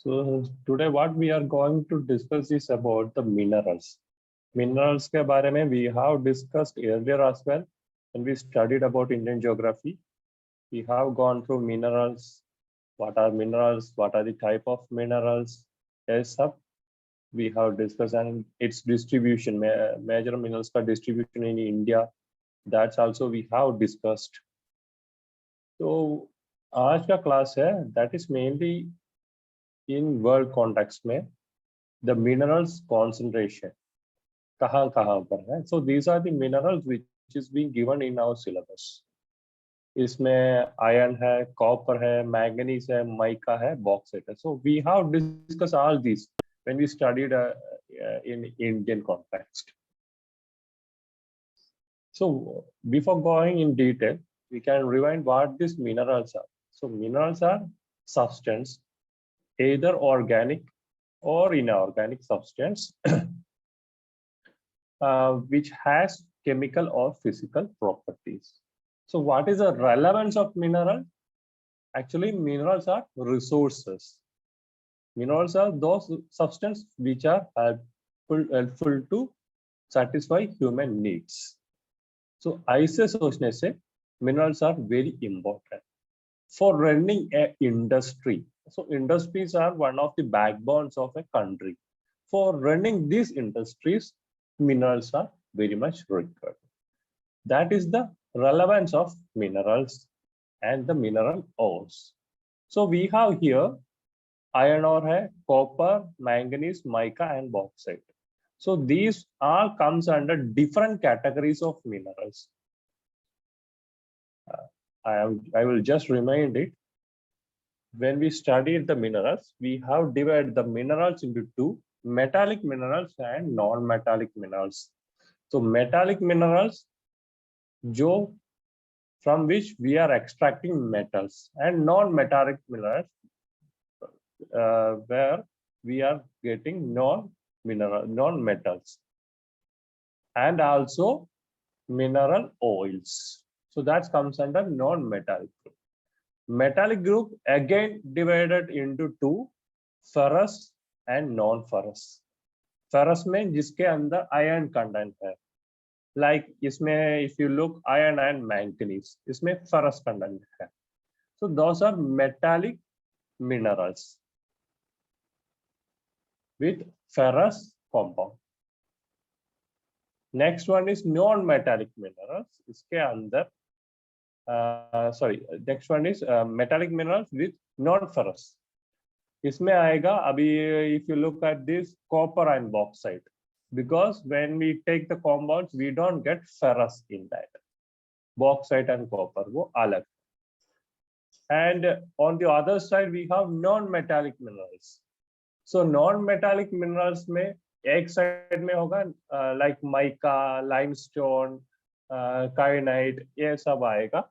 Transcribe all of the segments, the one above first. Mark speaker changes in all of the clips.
Speaker 1: So today what we are going to discuss is about the minerals. Minerals के बारे में we have discussed earlier as well when we studied about Indian geography. We have gone through minerals, what are the type of minerals, yes, sir. We have discussed and its distribution, major minerals का distribution in India. That's also we have discussed. So आज का class है that is mainly in world context में the minerals concentration कहाँ पर है. So these are the minerals which is being given in our syllabus. इसमें iron है, copper है, manganese है, mica है, bauxite है. So we have discussed all these when we studied in Indian context. So before going in detail, we can rewind what these minerals are. So minerals are substance, either organic or inorganic substance which has chemical or physical properties. So what is the relevance of mineral? Actually, minerals are resources. Minerals are those substances which are helpful to satisfy human needs. So ऐसे सोचने से minerals are very important for running an industry. So industries are one of the backbones of a country. For running these industries, minerals are very much required. That is the relevance of minerals and the mineral ores. So we have here iron ore hai, copper, manganese, mica and bauxite. So these all comes under different categories of minerals. I will just remind it. When we studied the minerals, we have divided the minerals into two, metallic minerals and non-metallic minerals. So metallic minerals, from which we are extracting metals, and non-metallic minerals, where we are getting non-metals, and also mineral oils. So that comes under non-metallic group. Metallic group again divided into two, ferrous and non-ferrous. Ferrous में जिसके अंदर iron content है, like इसमें if you look iron and manganese, इसमें ferrous content है. So those are metallic minerals with ferrous compound. Next one is non-metallic minerals. इसके अंदर next one is metallic minerals with non-ferrous. इसमें आएगा अभी if you look at this copper and bauxite, because when we take the compounds we don't get ferrous in that. Bauxite and copper वो अलग. And on the other side we have non-metallic minerals. So non-metallic minerals में एक side में होगा like mica, limestone, kyanite, ये सब आएगा.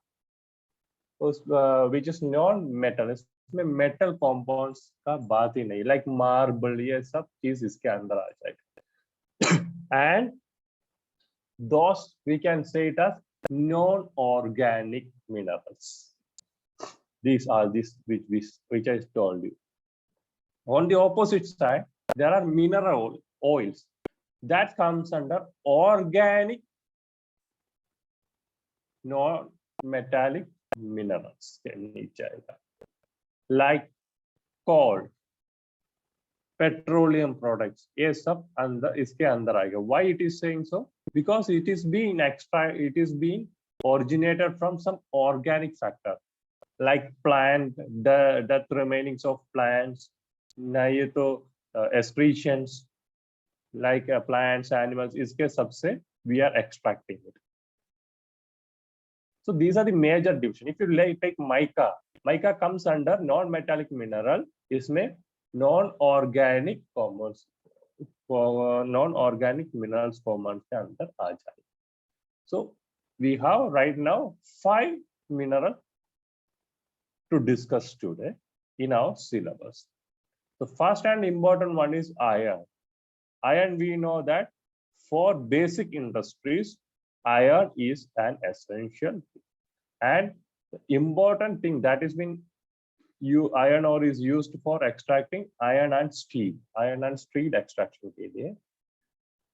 Speaker 1: which is non-metal, इसमें metal compounds का बात ही नहीं, like marble, ये सब चीज इसके अंदर आ जाएगा. And those we can say it as non-organic minerals. These are which I told you. On the opposite side, there are mineral oils that comes under organic non-metallic minerals के नीचे आएगा, like coal, petroleum products, ये सब अंदर इसके अंदर आएगा. Why it is saying so? Because it is being originated from some organic factor, like plant, the death remainings of plants, ना ये तो excretions, like plants, animals, इसके सबसे we are extracting it. So these are the major division. If you take mica comes under non-metallic mineral. इसमें non-organic compounds, non-organic minerals compounds के अंदर आ जाए. So we have right now 5 minerals to discuss today in our syllabus. The first and important one is iron. Iron, we know that for basic industries, iron is an essential and important thing that has been iron ore is used for extracting iron and steel extraction के लिए,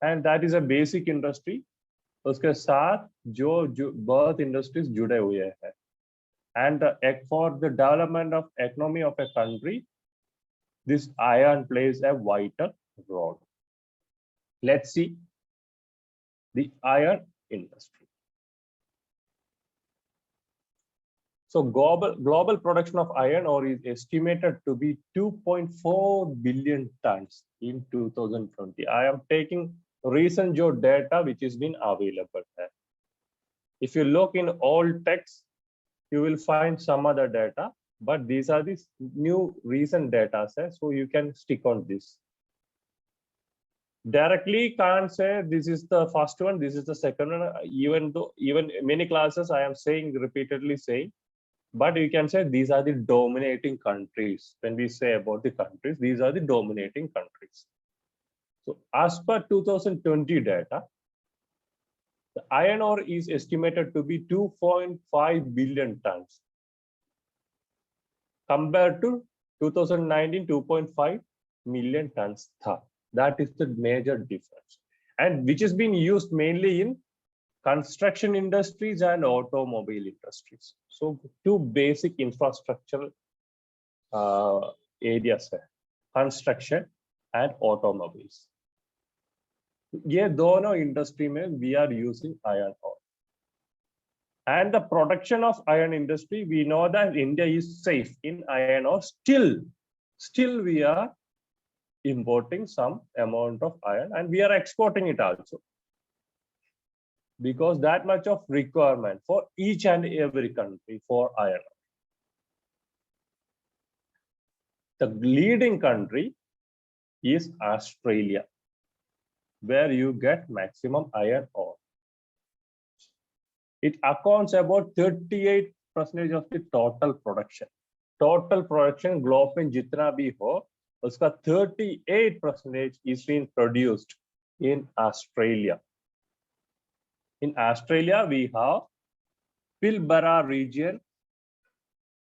Speaker 1: and that is a basic industry. उसके साथ जो बहुत industries जुड़े हुए हैं, and for the development of economy of a country, this iron plays a vital role. Let's see the iron industry. So global production of iron ore is estimated to be 2.4 billion tons in 2020. I am taking recent data which has been available. If you look in old texts, you will find some other data, but these are the new recent data, so you can stick on this. Directly can't say this is the first one, this is the second one, even many classes I am repeatedly saying, but you can say these are the dominating countries. When we say about the countries, these are the dominating countries. So as per 2020 data, the iron ore is estimated to be 2.5 billion tons compared to 2019 2.5 million tons. That is the major difference, and which has been used mainly in construction industries and automobile industries. So two basic infrastructure areas है, construction and automobiles. ये दोनों industry में we are using iron ore. And the production of iron industry, we know that India is safe in iron ore. Still we are importing some amount of iron, and we are exporting it also, because that much of requirement for each and every country for iron ore. The leading country is Australia, where you get maximum iron ore. It accounts about 38% of the total production. Total production globe में जितना भी हो, उसका 38% is being produced in Australia. In Australia, we have Pilbara region,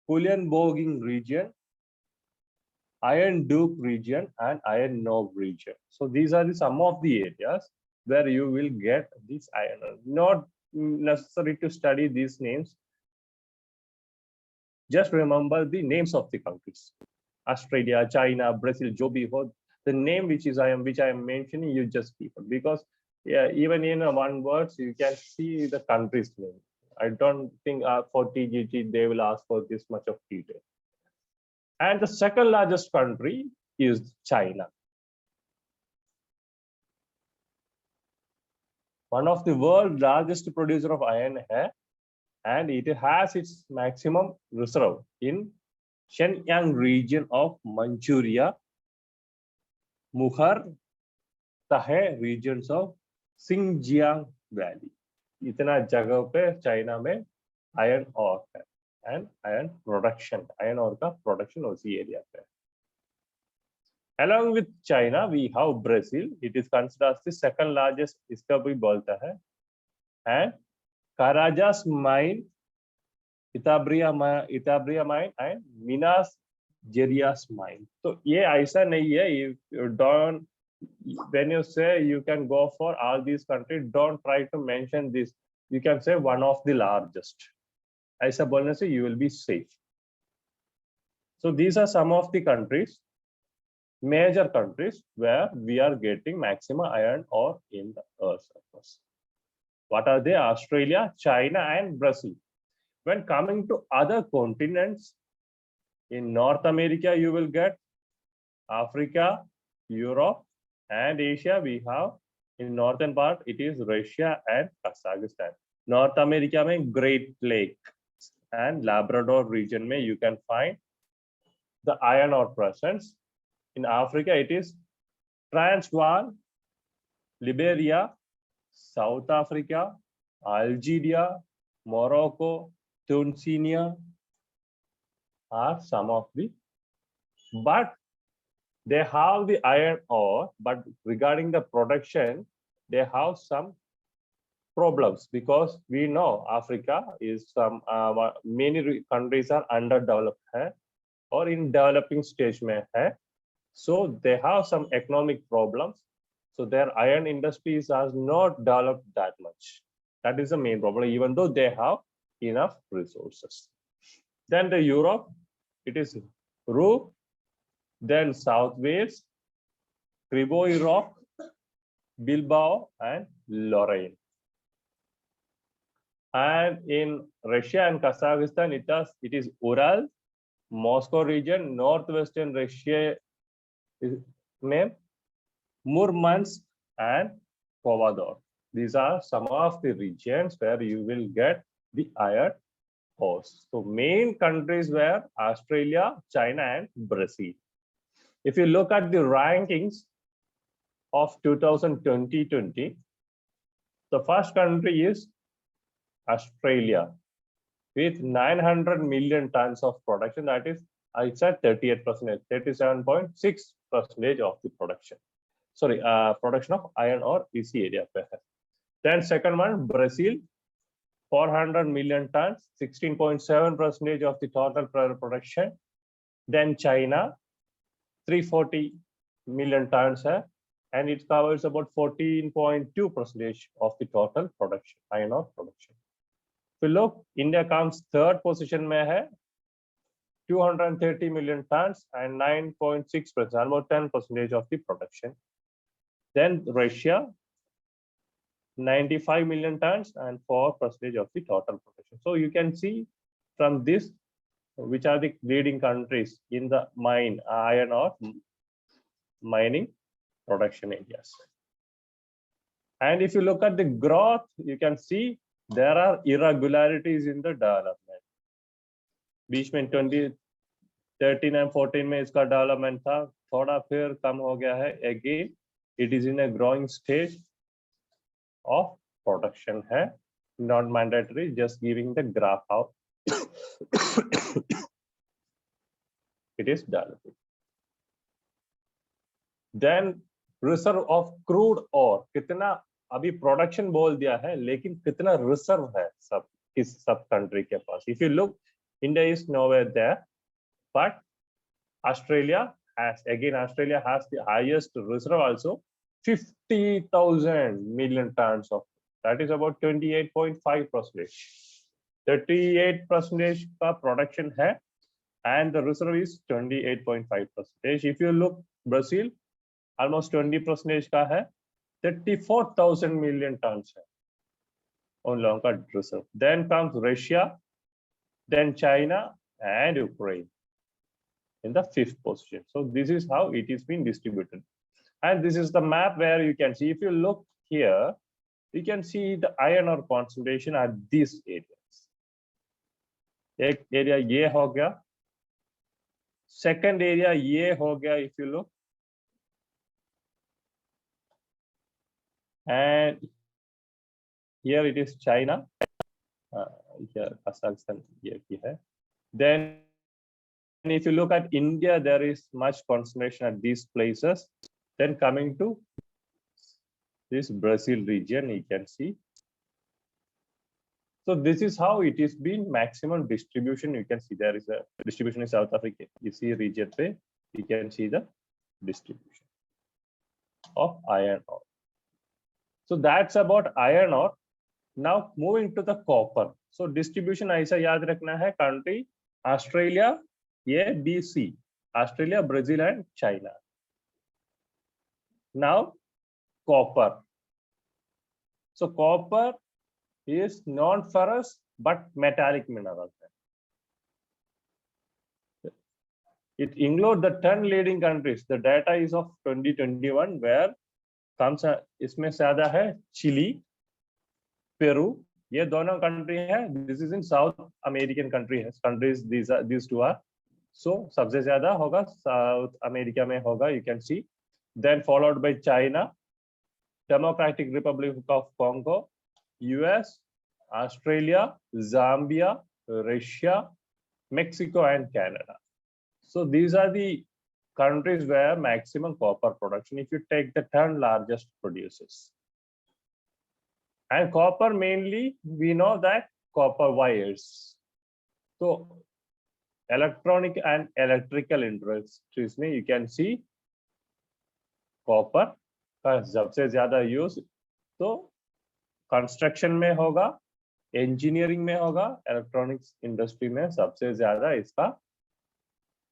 Speaker 1: Kullerboging region, Iron Duke region, and Iron Knob region. So these are some of the areas where you will get this iron ore. Not necessary to study these names. Just remember the names of the countries: Australia, China, Brazil, जो भी हो, the name which I am mentioning, you just keep it, because even in one word you can see the country's name. I don't think for TGT they will ask for this much of detail. And the second largest country is China. One of the world's largest producer of iron है, and it has its maximum reserve in Shenyang region of Manchuria, Muhar, Tahe regions of Xinjiang Valley. इतना जगह पे China में iron ore है, and iron ore का production उसी area पे. Along with China, we have Brazil. It is considered as the second largest, इसका भी बोलता है, and Carajás mine, Itabria mine, and Minas Gerais mine. So ये ऐसा नहीं है. You don't, when you say you can go for all these countries, don't try to mention this. You can say one of the largest. ऐसा बोलने से you will be safe. So these are some of the countries, major countries, where we are getting maximum iron ore in the Earth's surface. What are they? Australia, China, and Brazil. When coming to other continents, in North America, you will get Africa, Europe, and Asia. We have in northern part, it is Russia and Kazakhstan. North America में Great Lakes and Labrador region में you can find the iron ore presence. In Africa, it is Transvaal, Liberia, South Africa, Algeria, Morocco, Tunisia are some of the, but they have the iron ore, but regarding the production, they have some problems, because we know Africa is some many countries are underdeveloped. और in developing stage में है. So they have some economic problems. So their iron industries has not developed that much. That is the main problem, even though they have enough resources. Then the Europe, it is Ru, then South Wales, 𝗏𝗏𝗰𝗏, Bilbao, and Lorraine. And in Russia and Kazakhstan, it is Ural, Moscow region, northwestern Russia, Murmansk, and Kovador. These are some of the regions where you will get the iron ores. So main countries were Australia, China, and Brazil. If you look at the rankings of 2020, the first country is Australia with 900 million tons of production. That is, I said 38%, 37.6% of the production. Sorry, production of iron ore is the area. Then second one, Brazil, 400 million tons, 16.7% of the total production. Then China, 340 million tons, and it covers about 14.2% of the total production, iron ore production. If you look, India comes third position में है, 230 million tons and 9.6%, almost 10% of the production. Then Russia, 95 million tons and 4% of the total production. So you can see from this which are the leading countries in the iron ore mining production areas. And if you look at the growth, you can see there are irregularities in the development. बीच में 2013 and 14 में इसका development था, थोड़ा फिर कम हो गया है. Again, it is in a growing stage of production है, not mandatory, just giving the graph out. It is developing. Then reserve of crude ore, कितना अभी production बोल दिया है, लेकिन कितना reserve है सब country के पास. If you look, India is nowhere there, but Australia has the highest reserve also, 50,000 million tons of, that is about 28.5%. 38% का production है, and the reserve is 28.5%. If you look, Brazil, almost 20% का है, 34,000 million tons है उन लोगों का reserve. Then comes Russia, then China and Ukraine in the 5th position. So this is how it is being distributed. And this is the map where you can see, if you look here, you can see the iron ore concentration at these areas. एक area ये हो गया, second area ये हो गया, if you look, and here it is China, here Kazakhstan here है. Then if you look at India, there is much concentration at these places. Then coming to this Brazil region, you can see. So this is how it is been maximum distribution. You can see there is a distribution in South Africa. You see region पे, you can see the distribution of iron ore. So that's about iron ore. Now moving to the copper. So distribution ऐसा याद रखना है, country Australia, A, B, C, Australia, Brazil, and China. Now copper. So copper is non-ferrous but metallic mineral. It includes the 10 leading countries. The data is of 2021, where comes इसमें ज़्यादा है Chile, Peru. ये दोनों country है. This is in South American countries. These two are. So सबसे ज़्यादा होगा South America में होगा. You can see. Then followed by China, Democratic Republic of Congo, US, Australia, Zambia, Russia, Mexico, and Canada. So these are the countries where maximum copper production, if you take the 10 largest producers. And copper mainly, we know that copper wires. So electronic and electrical industries में you can see copper का सबसे ज्यादा use तो construction में होगा, engineering में होगा, electronics industry में सबसे ज्यादा इसका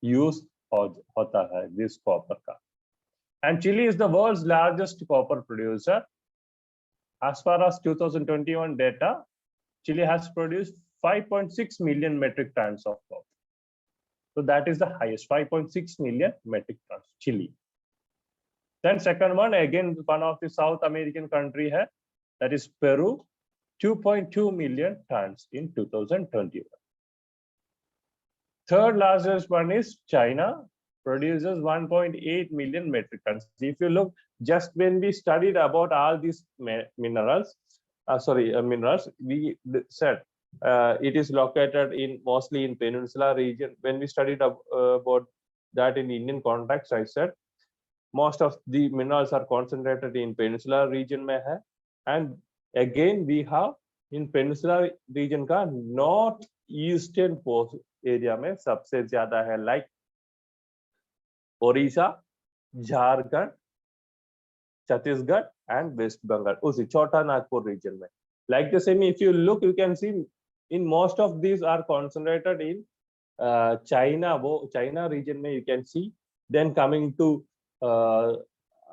Speaker 1: यूज होता है दिस कॉपर का। And Chile is the world's largest copper producer. As far as 2021 data, Chile has produced 5.6 million metric tons of copper. So that is the highest, 5.6 million metric tons, Chile. Then second one, again one of the South American country hai, that is Peru, 2.2 million tons in 2021. Third largest one is China, produces 1.8 million metric tons. If you look, just when we studied about all these minerals, we said it is located in mostly in Peninsula region. When we studied about that in Indian context, I said most of the minerals are concentrated in Peninsula region में है, and again we have in Peninsula region का north eastern area में सबसे ज्यादा है, like Odisha, Jharkhand, Chhattisgarh and West Bengal, उसी छोटा Nagpur region में. Like the same, if you look, you can see in most of these are concentrated in China, वो China region में you can see. Then coming to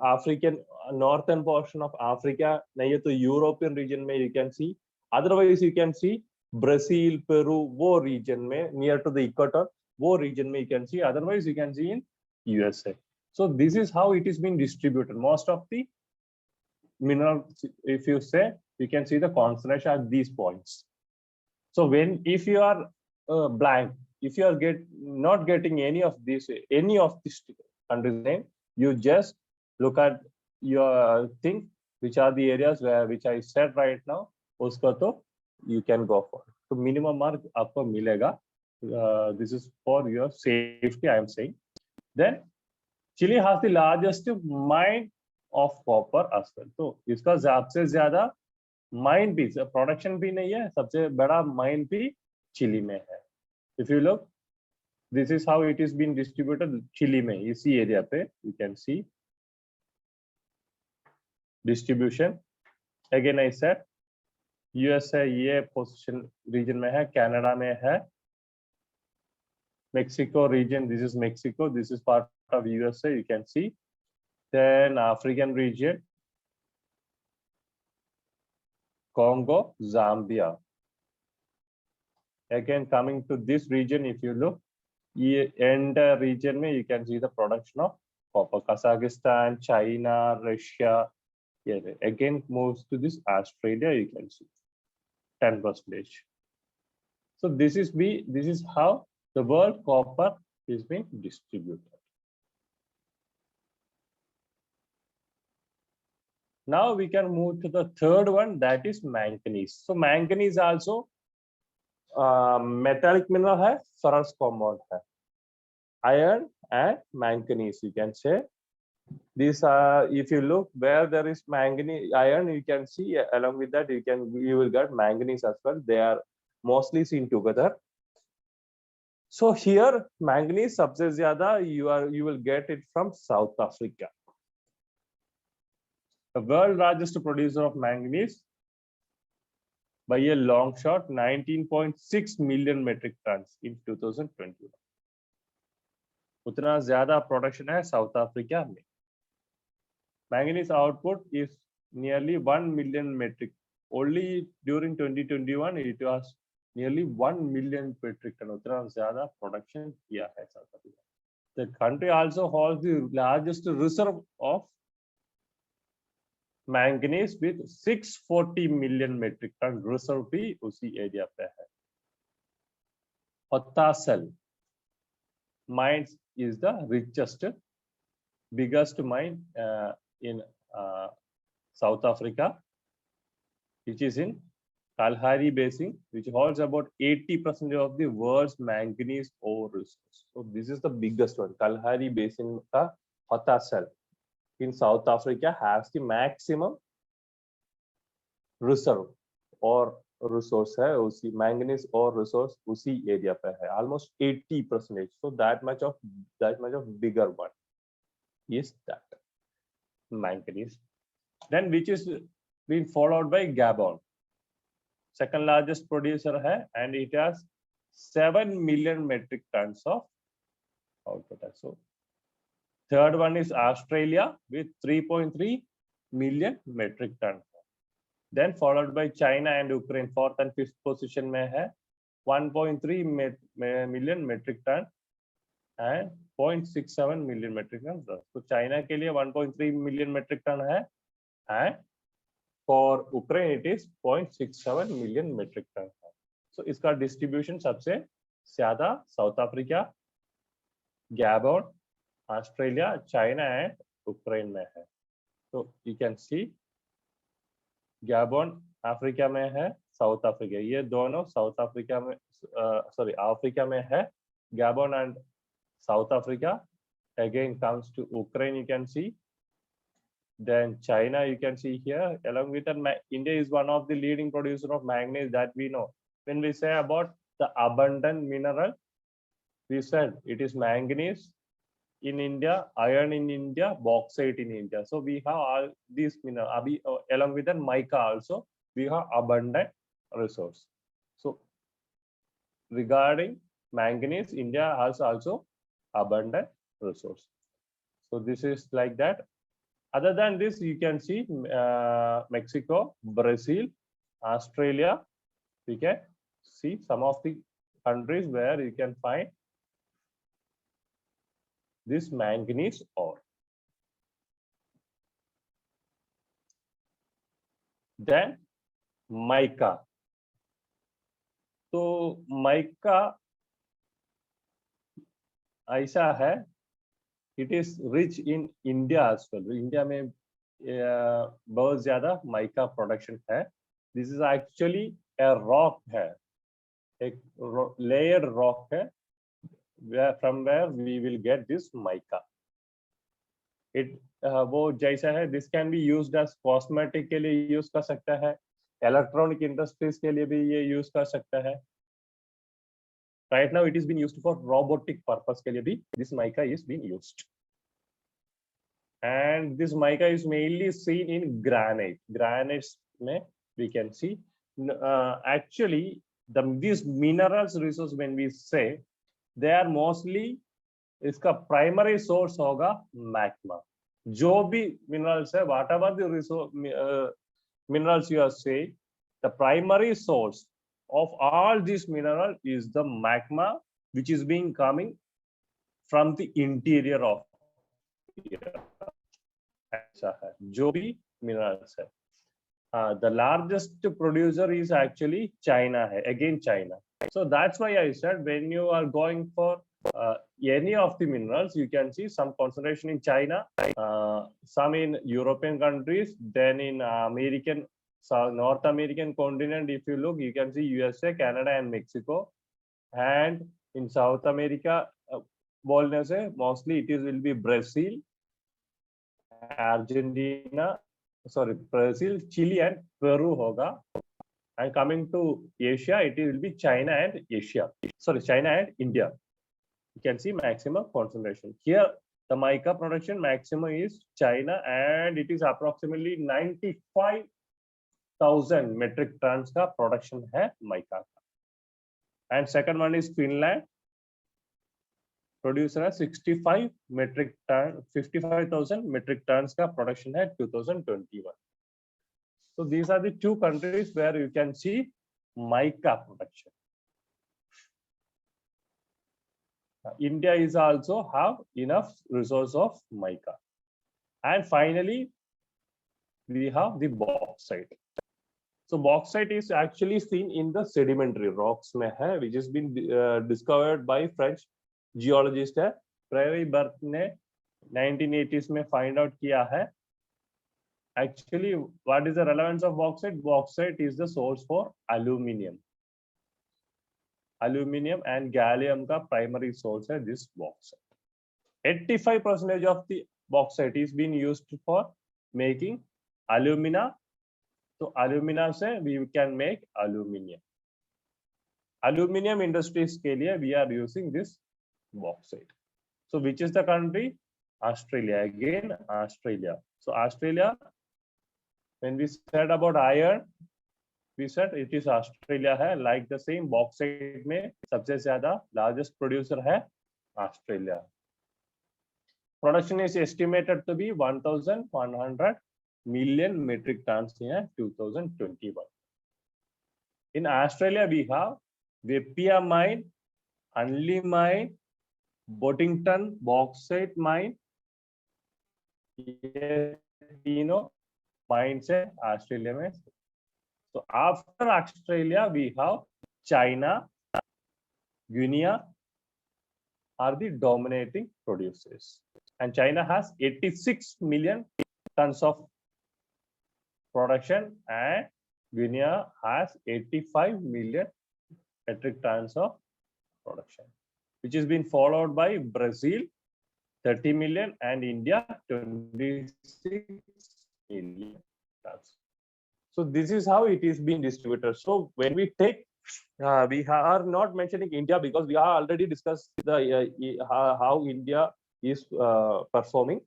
Speaker 1: African northern portion of Africa, नहीं तो European region में you can see. Otherwise you can see Brazil, Peru, वो region में near to the equator, वो region में you can see. Otherwise you can see in USA. So this is how it is being distributed. Most of the minerals, if you say, you can see the concentration at these points. So if you are blank, if you are not getting any of this countries name, you just look at your thing, which are the areas which I said right now. उसको तो you can go for. So minimum mark आपको मिलेगा. This is for your safety, I am saying. Then Chile has the largest mine of copper as well. तो इसका सबसे ज्यादा mine भी, production भी नहीं है, सबसे बड़ा mine भी Chile में है. If you look, this is how it is being distributed Chile में, इसी area पे you can see distribution. Again I said USA ये position region में है, Canada में है, Mexico region, this is Mexico, this is part of USA, you can see. Then African region, Congo, Zambia. Again, coming to this region, if you look, entire region में you can see the production of copper. Kazakhstan, China, Russia. Yeah, again moves to this Australia, you can see 10%. So this is how the world copper is being distributed. Now we can move to the third one, that is manganese. So manganese also metallic mineral है, ferrous compound है. Iron and manganese, you can say. These are, if you look where there is manganese, iron, you can see along with that you will get manganese as well. They are mostly seen together. So here manganese सबसे ज्यादा you will get it from South Africa. The world largest producer of manganese by a long shot, 19.6 million metric tons in 2021. उतना ज्यादा production है South Africa में. Manganese output is nearly 1 million metric. Only during 2021 it was nearly 1 million metric ton. उतना ज्यादा production किया है South Africa. The country also holds the largest reserve of manganese with 640 million metric ton reserve भी उसी area पे है. 𝗏𝗏𝐶 mines is the richest, biggest mine in South Africa, which is in Kalahari Basin, which holds about 80% of the world's manganese ore resource. So this is the biggest one. Kalahari Basin का 𝗏𝗏𝐶 in South Africa has the maximum reserve or resource है उसी manganese और resource उसी area पे है almost 80%. So that much of bigger one is that manganese. Then which is being followed by Gabon, second largest producer है, and it has 7 million metric tons of output. So third one is Australia with 3.3 million metric tons. Then followed by China and Ukraine, fourth and fifth position में है 1.3 million metric ton and 0.67 million metric ton. तो China के लिए 1.3 million metric ton है, and for Ukraine it is 0.67 million metric ton. So इसका distribution सबसे ज़्यादा south Africa, Gabon, Australia, China and Ukraine में है. तो you can see Gabon Africa में है, साउथ अफ्रीका, ये दोनों साउथ अफ्रीका में अफ्रीका में है. Gabon and south Africa again comes to Ukraine, you can see. Then China you can see here, along with that India is one of the leading producer of manganese that we know. When we say about the abundant mineral, we said it is manganese in India, iron in India, bauxite in India. So we have all these minerals. Along with that mica also, we have abundant resource. So regarding manganese, India has also abundant resource. So this is like that. Other than this, you can see Mexico, Brazil, Australia. We can see some of the countries where you can find this manganese ore. Then mica. तो mica ऐसा है, it is rich in India as well. India में बहुत ज़्यादा mica production है. This is actually a rock है, एक layered rock है, from where we will get this mica. It वो जैसा है, this can be used as cosmetic के लिए use कर सकता है, electronic industries के लिए भी ये use कर सकता है. Right now it is being used for robotic purpose के लिए भी this mica is being used. And this mica is mainly seen in granite. Granites में we can see actually these minerals resource when we say they are mostly, इसका primary source होगा magma. जो भी minerals है, whatever the resource minerals you are saying, the primary source of all these minerals is the magma, which is being coming from the interior of the earth. ऐसा है जो भी minerals है. The largest producer is actually China है, again China. So that's why I said when you are going for any of the minerals, you can see some concentration in China, some in European countries, then in American, North American continent. If you look, you can see USA, Canada, and Mexico. And in South America, बोलने से mostly it will be Brazil, Argentina, Brazil, Chile, and Peru होगा. And coming to Asia, it will be China and China and India. You can see maximum concentration. Here, the mica production maximum is China, and it is approximately 95,000 metric tons का production है mica का. And second one is Finland. Producer है 55,000 metric tons का production है 2021. So these are the two countries where you can see mica production. India is also have enough resource of mica. And finally, we have the bauxite. So bauxite is actually seen in the sedimentary rocks में है, which has been discovered by French geologist है. 𝗏𝗏𝗶𝗏 ने 1980s में find out किया है. Actually, what is the relevance of bauxite? Bauxite is the source for aluminium. Aluminium and gallium का primary source है this bauxite. 85% of the bauxite is being used for making alumina, तो alumina से we can make aluminium. Aluminium industries के लिए we are using this bauxite. So which is the country? Australia. Again Australia. So Australia, when we said about iron, we said it is Australia है. Like the same bauxite में सबसे ज़्यादा largest producer है Australia. Production is estimated to be 1,100 million metric tons in 2021. In Australia, we have 𝗶𝗶𝗆 mine, Unley mine, Boddington bauxite mine. ये तीनों mines है Australia में. So after Australia, we have China, Guinea are the dominating producers. And China has 86 million tons of production and Guinea has 85 million metric tons of production, which is being followed by Brazil 30 million and India 26 million tons. So this is how it is being distributed. So when we take, we are not mentioning India because we are already discussed the how India is performing.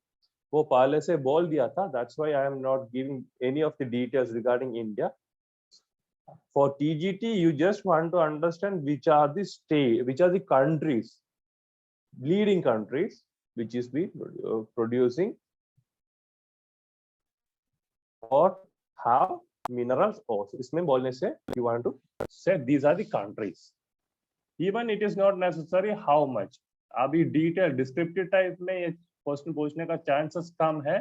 Speaker 1: वो पहले से बोल दिया था. That's why I am not giving any of the details regarding India. For TGT, you just want to understand which are the countries, leading countries, which is the producing or have minerals also. इसमें बोलने से you want to say these are the countries. Even it is not necessary how much. अभी detail descriptive type में ये question पूछने का chances कम है.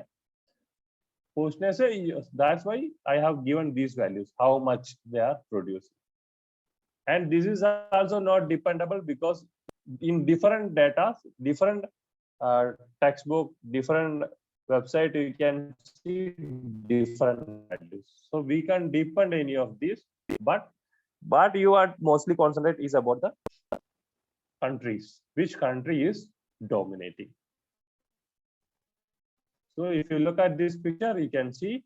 Speaker 1: पूछने से that's why I have given these values, how much they are producing. And this is also not dependable because in different data, different textbook, different website, you can see different values. So we can depend any of these, but you are mostly concentrate is about the countries. Which country is dominating? So if you look at this picture, you can see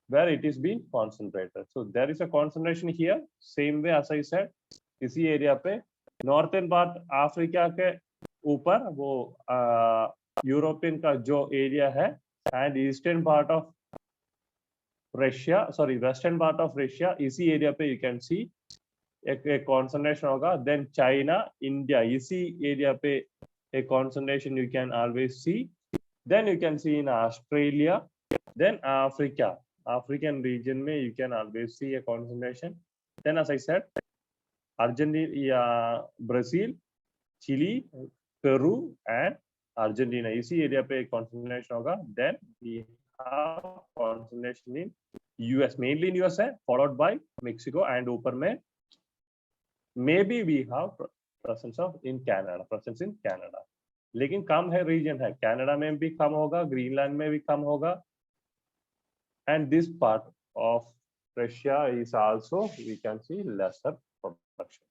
Speaker 1: where it is being concentrated. So there is a concentration here, same way as I said, इसी area पे northern part Africa के ऊपर वो European का जो area है and eastern part of Russia, sorry, western part of Russia, इसी area पे you can see एक concentration होगा. Then China, India, इसी area पे a concentration you can always see. Then you can see in Australia, then Africa, African region में you can always see a concentration. Then as I said, Argentina, Brazil, Chile, Peru and Argentina, इसी area पे एक concentration होगा. Then we have concentration in US, mainly in USA, followed by Mexico and ऊपर में maybe we have presence of in Canada, presence in Canada. लेकिन कम है reason है. Canada में भी कम होगा, ग्रीनलैंड में भी कम होगा. And this part of Russia is also, we can see lesser production.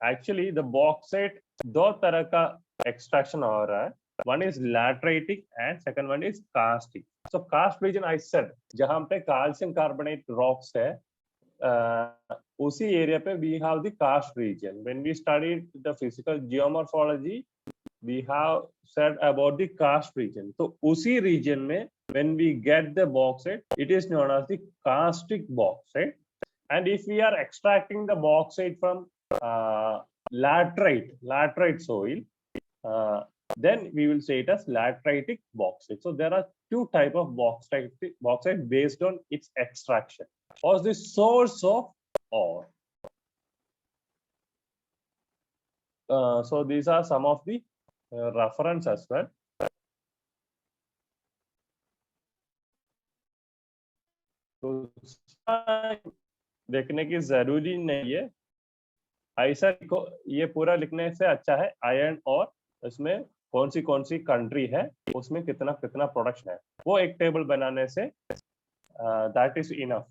Speaker 1: Actually the bauxite दो तरह का extraction हो रहा है. One is lateritic and second one is karstic. So karst region I said जहाँ पे calcium carbonate rocks है, उसी area पे we have the karst region. When we studied the physical geomorphology, we have said about the karst region. So उसी region में when we get the bauxite, it is known as the karstic bauxite. And if we are extracting the bauxite from laterite soil, then we will say it as lateritic bauxite. So there are two types of bauxite based on its extraction or the source of ore. So these are some of the reference as well. तो देखने की जरूरी नहीं है, ऐसा ये पूरा लिखने से अच्छा है आयरन और इसमें कौन सी कंट्री है, उसमें कितना प्रोडक्शन है, वो एक टेबल बनाने say that is enough.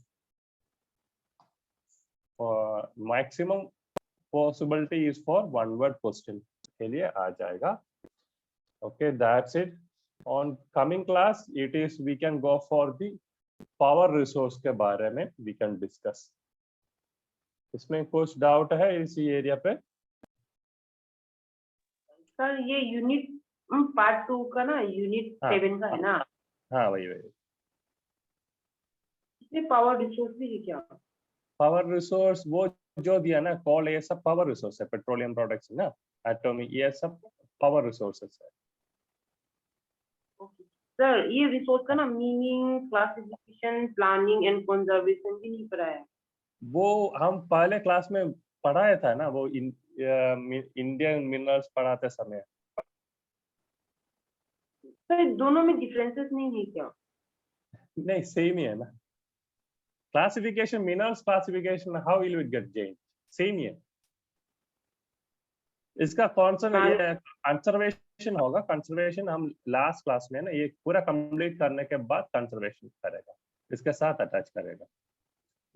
Speaker 1: Maximum possibility is for one word question के लिए आ जाएगा. Okay, that's it. On coming class, it is we can go for the power resource के बारे में we can discuss. इसमें कुछ डाउट है इसी एरिया पे?
Speaker 2: सर ये यूनिट पार्ट 2 का ना, यूनिट 7 का है ना?
Speaker 1: हाँ वही वही.
Speaker 2: इसमें पावर रिसोर्स भी है क्या?
Speaker 1: पावर रिसोर्स वो जो दिया ना, कॉल, ये सब पावर रिसोर्स है. पेट्रोलियम प्रोडक्ट्स ना, एटॉमिक, ये सब पावर रिसोर्सेस है.
Speaker 2: सर ये रिसोर्स का ना meaning, classification, planning and conservation भी नहीं पढ़ा है.
Speaker 1: वो हम पहले क्लास में पढ़ाया था ना, वो इंडियन मिनरल्स पढ़ाते समय.
Speaker 2: सर दोनों में डिफरेंसेस नहीं है क्या?
Speaker 1: नहीं, सेम ही है ना. Classification, minerals classification, how will it get change? Same ही है. इसका कंजर्वेशन होगा. कंजर्वेशन हम लास्ट क्लास में ना, ये पूरा कंप्लीट करने के बाद कंजर्वेशन करेगा, इसके साथ अटैच करेगा.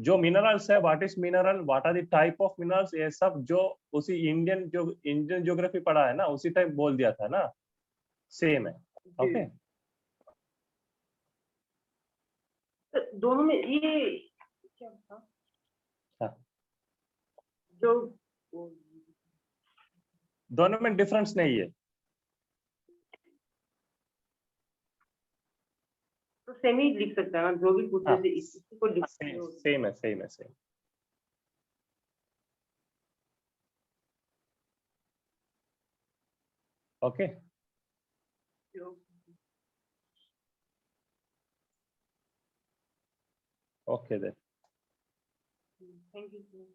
Speaker 1: जो मिनरल्स है, what is mineral, what are the type of minerals, ये सब जो उसी इंडियन ज्योग्राफी पढ़ा है ना, उसी टाइप बोल दिया था ना, सेम है. ओके.
Speaker 2: दोनों में ये क्या था?
Speaker 1: हाँ.
Speaker 2: जो
Speaker 1: दोनों में डिफरेंस नहीं है.
Speaker 2: तो सेम ही लिख सकता है ना, जो भी पूछे थे इसी को लिख.
Speaker 1: सेम है, सेम है, same. Okay. Okay then.
Speaker 2: Thank you.